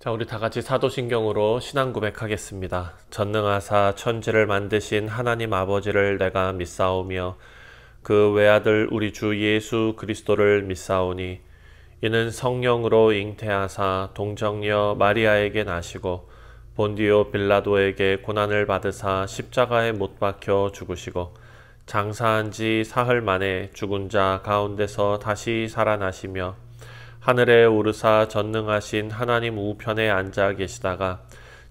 자, 우리 다 같이 사도신경으로 신앙 고백하겠습니다. 전능하사 천지를 만드신 하나님 아버지를 내가 믿사오며 그 외아들 우리 주 예수 그리스도를 믿사오니 이는 성령으로 잉태하사 동정녀 마리아에게 나시고 본디오 빌라도에게 고난을 받으사 십자가에 못 박혀 죽으시고 장사한 지 사흘 만에 죽은 자 가운데서 다시 살아나시며 하늘에 오르사 전능하신 하나님 우편에 앉아 계시다가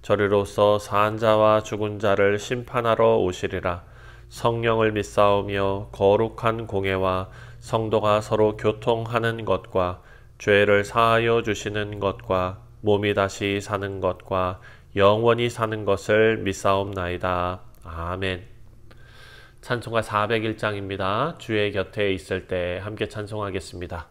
저리로서 사한 자와 죽은 자를 심판하러 오시리라. 성령을 믿사오며 거룩한 공예와 성도가 서로 교통하는 것과 죄를 사하여 주시는 것과 몸이 다시 사는 것과 영원히 사는 것을 믿사옵나이다. 아멘. 찬송가 401장입니다. 주의 곁에 있을 때 함께 찬송하겠습니다.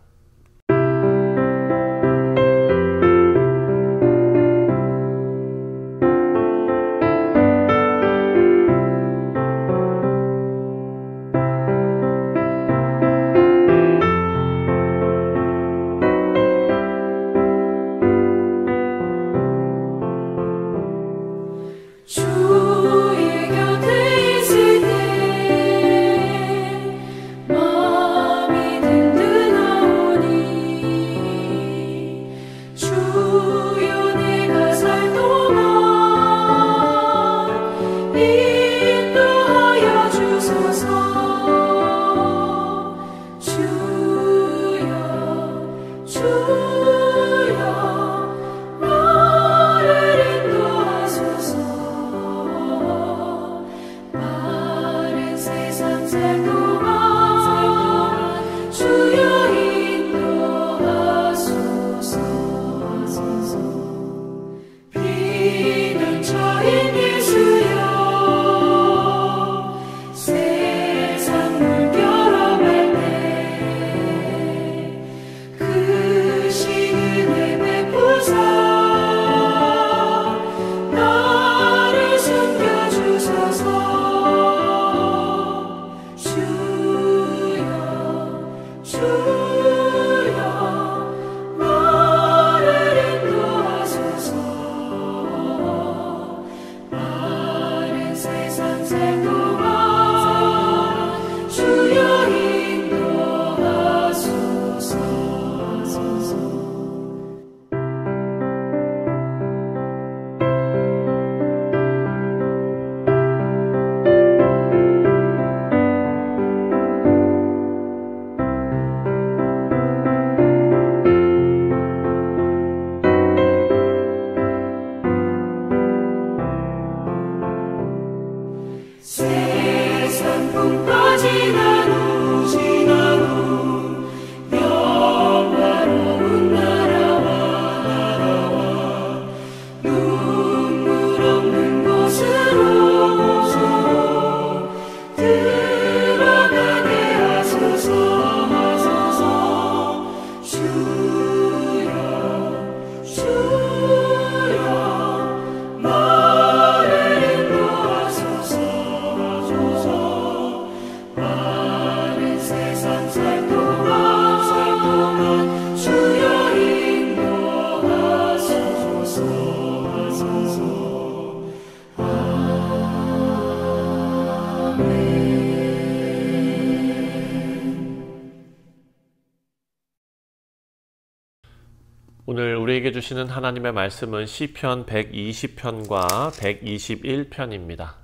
오늘 우리에게 주시는 하나님의 말씀은 시편 120편과 121편입니다.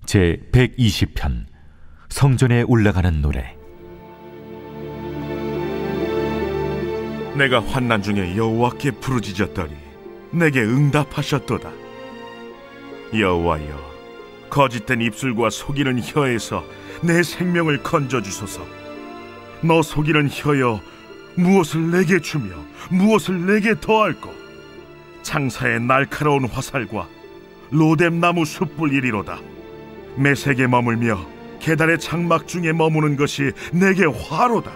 제 120편 성전에 올라가는 노래. 내가 환난 중에 여호와께 부르짖었더니 내게 응답하셨도다. 여호와여, 거짓된 입술과 속이는 혀에서 내 생명을 건져주소서. 너 속이는 혀여, 무엇을 내게 주며 무엇을 내게 더할꼬. 창사의 날카로운 화살과 로뎀나무 숯불이리로다. 메색에 머물며 계달의 장막 중에 머무는 것이 내게 화로다.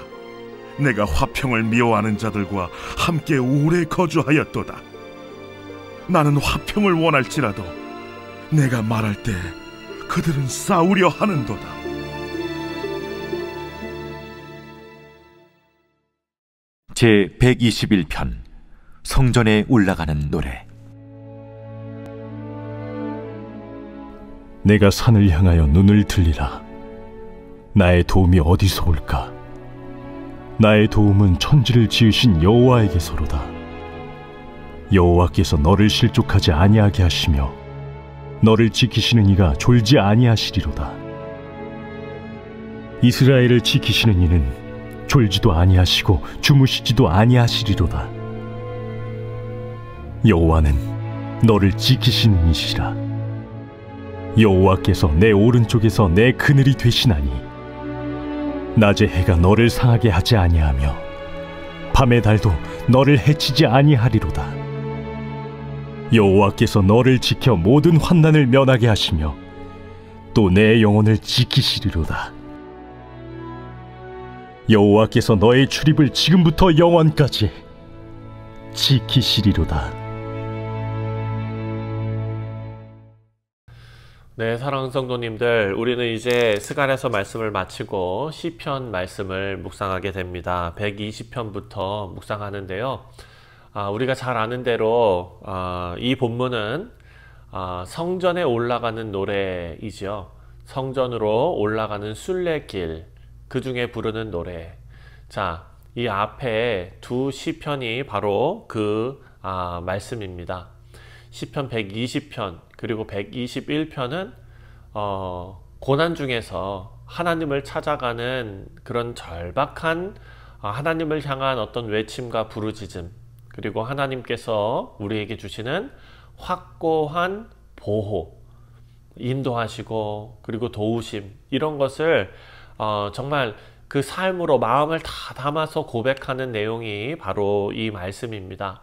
내가 화평을 미워하는 자들과 함께 오래 거주하였도다. 나는 화평을 원할지라도 내가 말할 때 그들은 싸우려 하는도다. 제 121편 성전에 올라가는 노래. 내가 산을 향하여 눈을 들리라. 나의 도움이 어디서 올까? 나의 도움은 천지를 지으신 여호와에게서로다. 여호와께서 너를 실족하지 아니하게 하시며 너를 지키시는 이가 졸지 아니하시리로다. 이스라엘을 지키시는 이는 졸지도 아니하시고 주무시지도 아니하시리로다. 여호와는 너를 지키시는 이시라. 여호와께서 내 오른쪽에서 내 그늘이 되시나니 낮의 해가 너를 상하게 하지 아니하며 밤의 달도 너를 해치지 아니하리로다. 여호와께서 너를 지켜 모든 환난을 면하게 하시며 또 내 영혼을 지키시리로다. 여호와께서 너의 출입을 지금부터 영원까지 지키시리로다. 네, 사랑하는 성도님들, 우리는 이제 스갈에서 말씀을 마치고 시편 말씀을 묵상하게 됩니다. 120편부터 묵상하는데요. 우리가 잘 아는 대로 이 본문은 성전에 올라가는 노래이지요. 성전으로 올라가는 순례길, 그 중에 부르는 노래. 자, 이 앞에 두 시편이 바로 그 말씀입니다. 시편 120편 그리고 121편은 고난 중에서 하나님을 찾아가는 그런 절박한 하나님을 향한 어떤 외침과 부르짖음, 그리고 하나님께서 우리에게 주시는 확고한 보호, 인도하시고 그리고 도우심, 이런 것을 정말 그 삶으로 마음을 다 담아서 고백하는 내용이 바로 이 말씀입니다.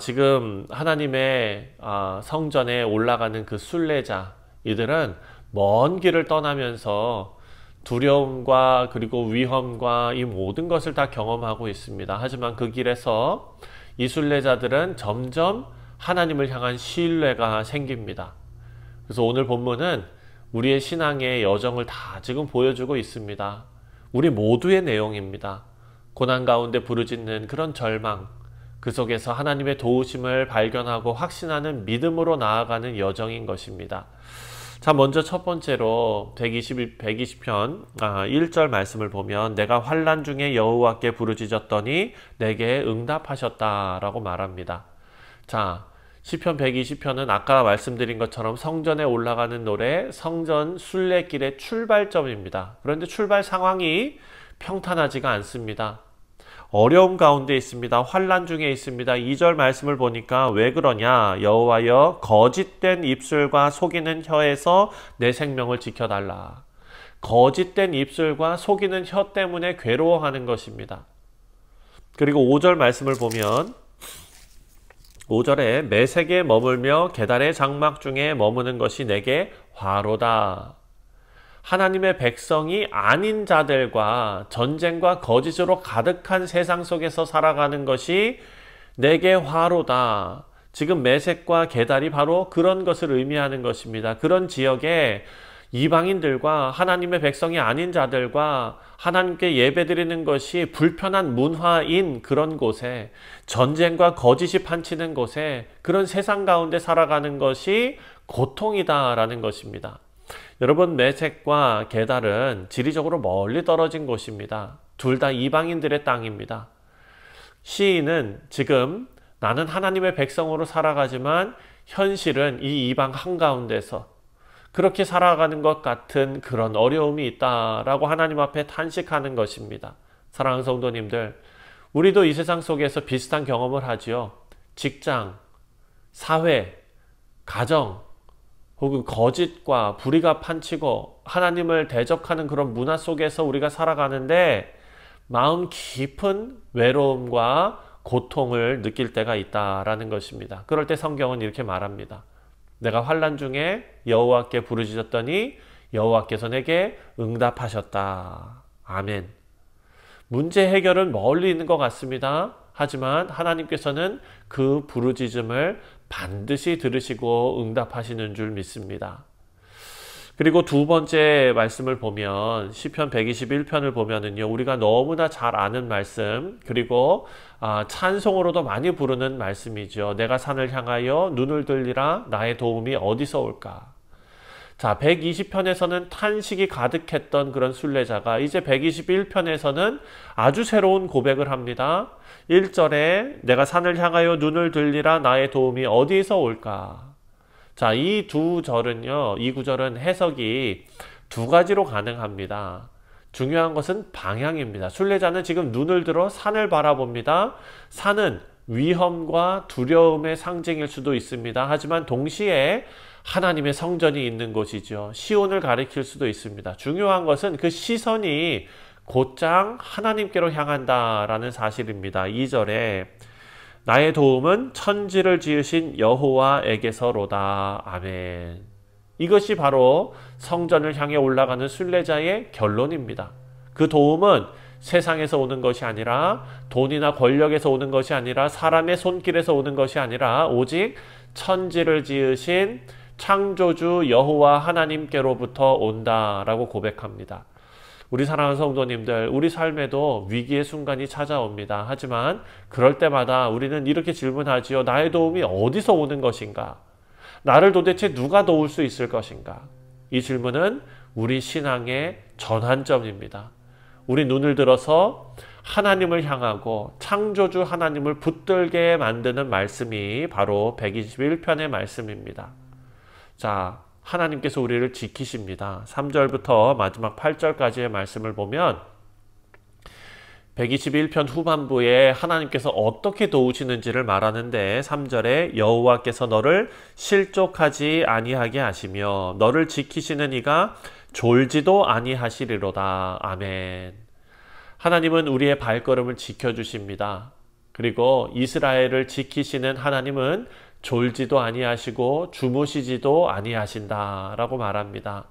지금 하나님의 성전에 올라가는 그 순례자, 이들은 먼 길을 떠나면서 두려움과 그리고 위험과 이 모든 것을 다 경험하고 있습니다. 하지만 그 길에서 이 순례자들은 점점 하나님을 향한 신뢰가 생깁니다. 그래서 오늘 본문은 우리의 신앙의 여정을 다 지금 보여주고 있습니다. 우리 모두의 내용입니다. 고난 가운데 부르짖는 그런 절망, 그 속에서 하나님의 도우심을 발견하고 확신하는 믿음으로 나아가는 여정인 것입니다. 자, 먼저 첫 번째로 120편 1절 말씀을 보면 내가 환난 중에 여호와께 부르짖었더니 내게 응답하셨다라고 말합니다. 자, 시편 120편은 아까 말씀드린 것처럼 성전에 올라가는 노래, 성전 순례길의 출발점입니다. 그런데 출발 상황이 평탄하지가 않습니다. 어려움 가운데 있습니다. 환난 중에 있습니다. 2절 말씀을 보니까 왜 그러냐? 여호와여, 거짓된 입술과 속이는 혀에서 내 생명을 지켜달라. 거짓된 입술과 속이는 혀 때문에 괴로워하는 것입니다. 그리고 5절 말씀을 보면 5절에 매색에 머물며 계달의 장막 중에 머무는 것이 내게 화로다. 하나님의 백성이 아닌 자들과 전쟁과 거짓으로 가득한 세상 속에서 살아가는 것이 내게 화로다. 지금 매색과 계달이 바로 그런 것을 의미하는 것입니다. 그런 지역에 이방인들과 하나님의 백성이 아닌 자들과 하나님께 예배드리는 것이 불편한 문화인 그런 곳에, 전쟁과 거짓이 판치는 곳에, 그런 세상 가운데 살아가는 것이 고통이다라는 것입니다. 여러분, 메색과 게달은 지리적으로 멀리 떨어진 곳입니다. 둘 다 이방인들의 땅입니다. 시인은 지금 나는 하나님의 백성으로 살아가지만 현실은 이 이방 한가운데서 그렇게 살아가는 것 같은 그런 어려움이 있다라고 하나님 앞에 탄식하는 것입니다. 사랑하는 성도님들, 우리도 이 세상 속에서 비슷한 경험을 하지요. 직장, 사회, 가정, 혹은 거짓과 불의가 판치고 하나님을 대적하는 그런 문화 속에서 우리가 살아가는데 마음 깊은 외로움과 고통을 느낄 때가 있다라는 것입니다. 그럴 때 성경은 이렇게 말합니다. 내가 환난 중에 여호와께 부르짖었더니 여호와께서 내게 응답하셨다. 아멘. 문제 해결은 멀리 있는 것 같습니다. 하지만 하나님께서는 그 부르짖음을 반드시 들으시고 응답하시는 줄 믿습니다. 그리고 두 번째 말씀을 보면 시편 121편을 보면은요, 우리가 너무나 잘 아는 말씀, 그리고 찬송으로도 많이 부르는 말씀이죠. 내가 산을 향하여 눈을 들리라. 나의 도움이 어디서 올까? 자, 120편에서는 탄식이 가득했던 그런 순례자가 이제 121편에서는 아주 새로운 고백을 합니다. 1절에 내가 산을 향하여 눈을 들리라 나의 도움이 어디에서 올까? 자, 이 두 절은요, 이 구절은 해석이 두 가지로 가능합니다. 중요한 것은 방향입니다. 순례자는 지금 눈을 들어 산을 바라봅니다. 산은 위험과 두려움의 상징일 수도 있습니다. 하지만 동시에 하나님의 성전이 있는 곳이죠. 시온을 가리킬 수도 있습니다. 중요한 것은 그 시선이 곧장 하나님께로 향한다라는 사실입니다. 2절에 나의 도움은 천지를 지으신 여호와에게서로다. 아멘. 이것이 바로 성전을 향해 올라가는 순례자의 결론입니다. 그 도움은 세상에서 오는 것이 아니라 돈이나 권력에서 오는 것이 아니라 사람의 손길에서 오는 것이 아니라 오직 천지를 지으신 창조주 여호와 하나님께로부터 온다라고 고백합니다. 우리 사랑하는 성도님들, 우리 삶에도 위기의 순간이 찾아옵니다. 하지만 그럴 때마다 우리는 이렇게 질문하지요. 나의 도움이 어디서 오는 것인가? 나를 도대체 누가 도울 수 있을 것인가? 이 질문은 우리 신앙의 전환점입니다. 우리 눈을 들어서 하나님을 향하고 창조주 하나님을 붙들게 만드는 말씀이 바로 121편의 말씀입니다. 자, 하나님께서 우리를 지키십니다. 3절부터 마지막 8절까지의 말씀을 보면 121편 후반부에 하나님께서 어떻게 도우시는지를 말하는데 3절에 여호와께서 너를 실족하지 아니하게 하시며 너를 지키시는 이가 졸지도 아니하시리로다. 아멘. 하나님은 우리의 발걸음을 지켜주십니다. 그리고 이스라엘을 지키시는 하나님은 졸지도 아니하시고 주무시지도 아니하신다 라고 말합니다.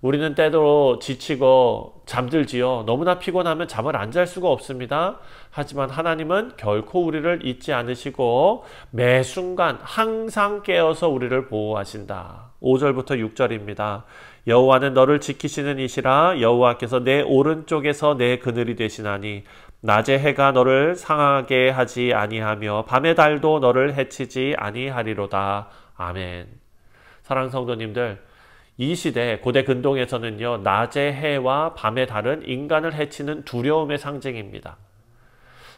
우리는 때로 지치고 잠들지요. 너무나 피곤하면 잠을 안 잘 수가 없습니다. 하지만 하나님은 결코 우리를 잊지 않으시고 매 순간 항상 깨어서 우리를 보호하신다. 5절부터 6절입니다. 여호와는 너를 지키시는 이시라. 여호와께서 내 오른쪽에서 내 그늘이 되시나니 낮의 해가 너를 상하게 하지 아니하며 밤의 달도 너를 해치지 아니하리로다. 아멘. 사랑하는 성도님들, 이 시대 고대 근동에서는요, 낮의 해와 밤의 달은 인간을 해치는 두려움의 상징입니다.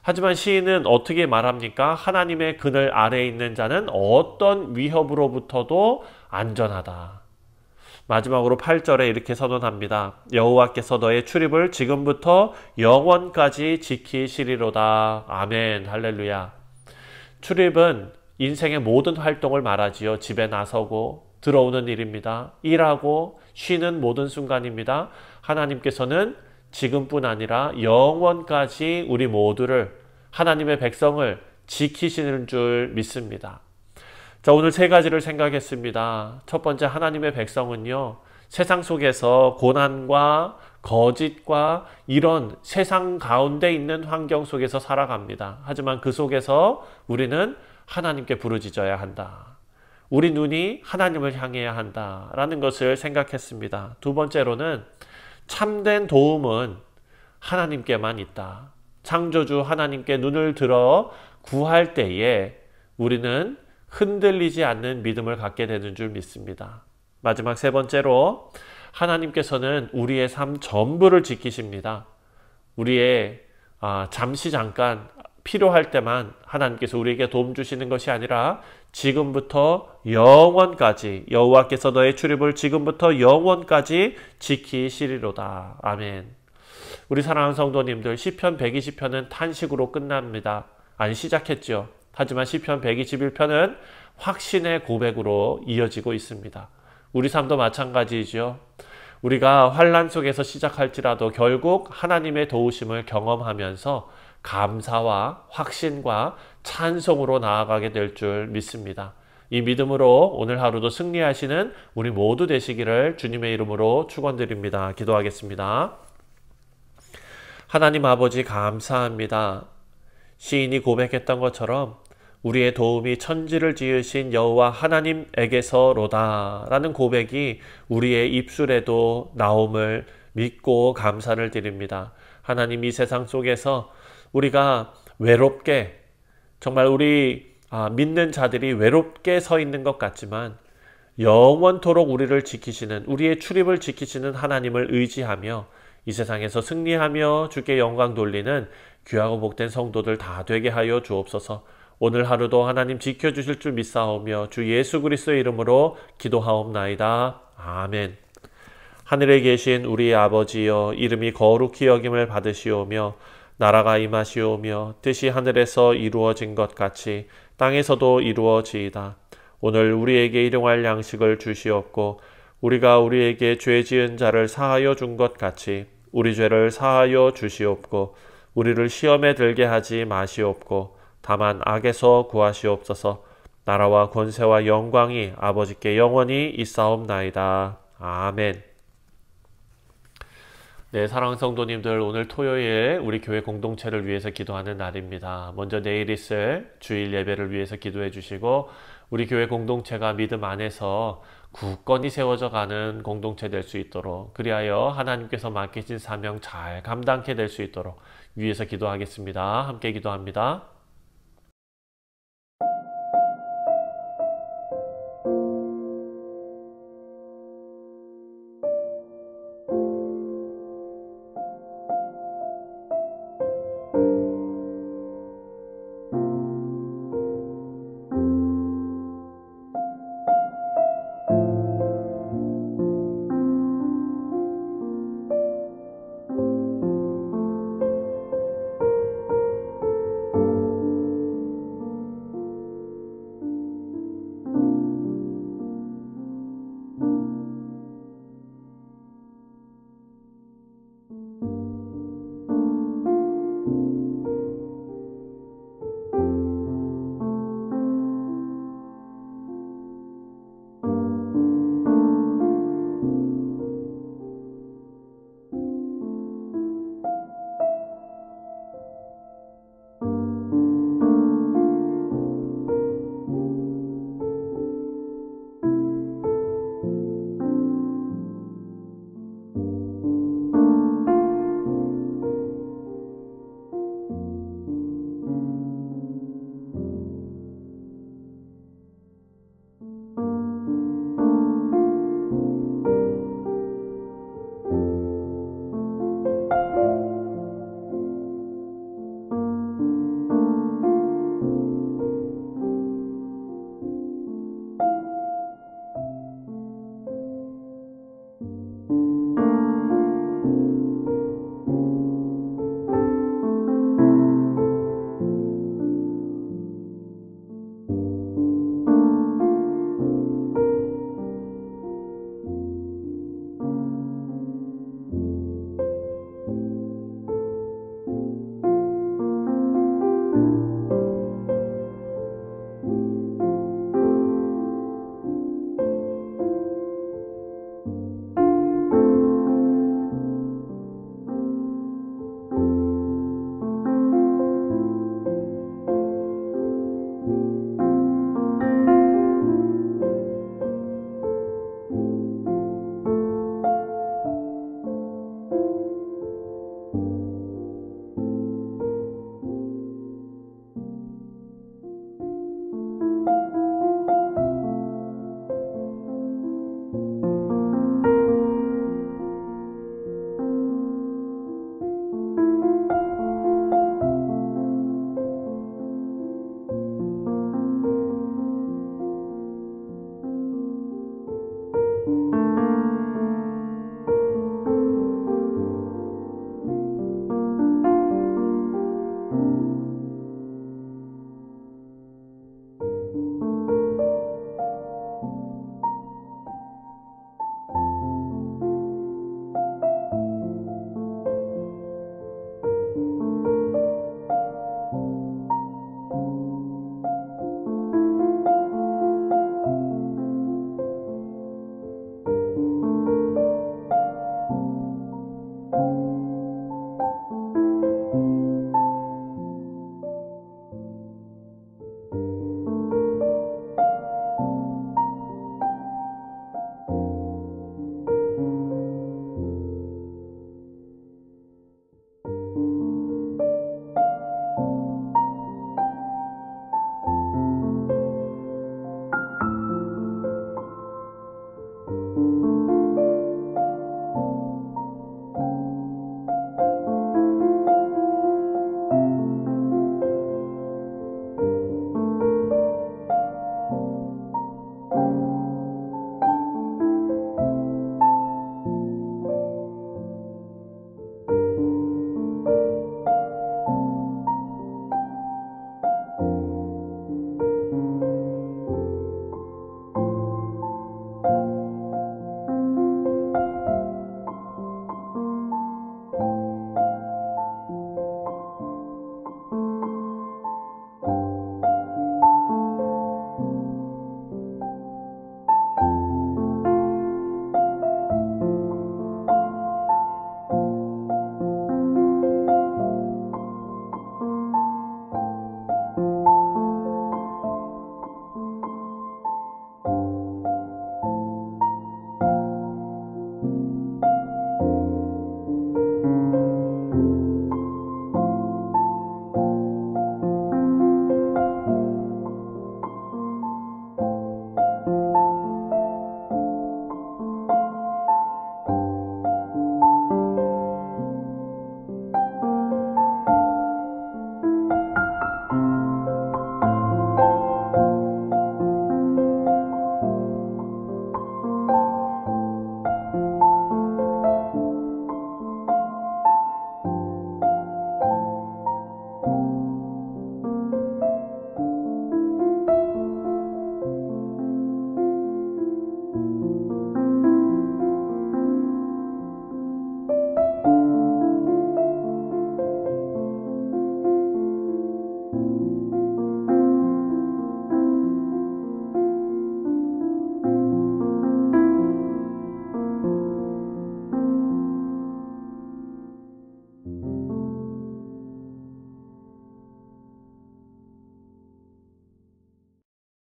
하지만 시인은 어떻게 말합니까? 하나님의 그늘 아래에 있는 자는 어떤 위협으로부터도 안전하다. 마지막으로 8절에 이렇게 선언합니다. 여호와께서 너의 출입을 지금부터 영원까지 지키시리로다. 아멘. 할렐루야. 출입은 인생의 모든 활동을 말하지요. 집에 나서고 들어오는 일입니다. 일하고 쉬는 모든 순간입니다. 하나님께서는 지금뿐 아니라 영원까지 우리 모두를, 하나님의 백성을 지키시는 줄 믿습니다. 자, 오늘 세 가지를 생각했습니다. 첫 번째, 하나님의 백성은요, 세상 속에서 고난과 거짓과 이런 세상 가운데 있는 환경 속에서 살아갑니다. 하지만 그 속에서 우리는 하나님께 부르짖어야 한다. 우리 눈이 하나님을 향해야 한다라는 것을 생각했습니다. 두 번째로는 참된 도움은 하나님께만 있다. 창조주 하나님께 눈을 들어 구할 때에 우리는 흔들리지 않는 믿음을 갖게 되는 줄 믿습니다. 마지막 세 번째로 하나님께서는 우리의 삶 전부를 지키십니다. 우리의 잠시 잠깐 필요할 때만 하나님께서 우리에게 도움 주시는 것이 아니라 지금부터 영원까지, 여호와께서 너의 출입을 지금부터 영원까지 지키시리로다. 아멘. 우리 사랑하는 성도님들, 시편 120편은 탄식으로 끝납니다. 아니, 시작했죠. 하지만 시편 121편은 확신의 고백으로 이어지고 있습니다. 우리 삶도 마찬가지죠. 우리가 환난 속에서 시작할지라도 결국 하나님의 도우심을 경험하면서 감사와 확신과 찬송으로 나아가게 될 줄 믿습니다. 이 믿음으로 오늘 하루도 승리하시는 우리 모두 되시기를 주님의 이름으로 축원드립니다. 기도하겠습니다. 하나님 아버지, 감사합니다. 시인이 고백했던 것처럼 우리의 도움이 천지를 지으신 여호와 하나님에게서로다 라는 고백이 우리의 입술에도 나옴을 믿고 감사를 드립니다. 하나님, 이 세상 속에서 우리가 외롭게, 정말 우리 믿는 자들이 외롭게 서 있는 것 같지만 영원토록 우리를 지키시는, 우리의 출입을 지키시는 하나님을 의지하며 이 세상에서 승리하며 주께 영광 돌리는 귀하고 복된 성도들 다 되게 하여 주옵소서. 오늘 하루도 하나님 지켜주실 줄 믿사오며 주 예수 그리스도의 이름으로 기도하옵나이다. 아멘. 하늘에 계신 우리 아버지여, 이름이 거룩히 여김을 받으시오며 나라가 임하시오며 뜻이 하늘에서 이루어진 것 같이 땅에서도 이루어지이다. 오늘 우리에게 일용할 양식을 주시옵고 우리가 우리에게 죄 지은 자를 사하여 준 것 같이 우리 죄를 사하여 주시옵고 우리를 시험에 들게 하지 마시옵고 다만 악에서 구하시옵소서. 나라와 권세와 영광이 아버지께 영원히 있사옵나이다. 아멘. 네, 사랑하는 성도님들, 오늘 토요일 우리 교회 공동체를 위해서 기도하는 날입니다. 먼저 내일 있을 주일 예배를 위해서 기도해 주시고 우리 교회 공동체가 믿음 안에서 굳건히 세워져 가는 공동체 될 수 있도록, 그리하여 하나님께서 맡기신 사명 잘 감당케 될 수 있도록 위해서 기도하겠습니다. 함께 기도합니다.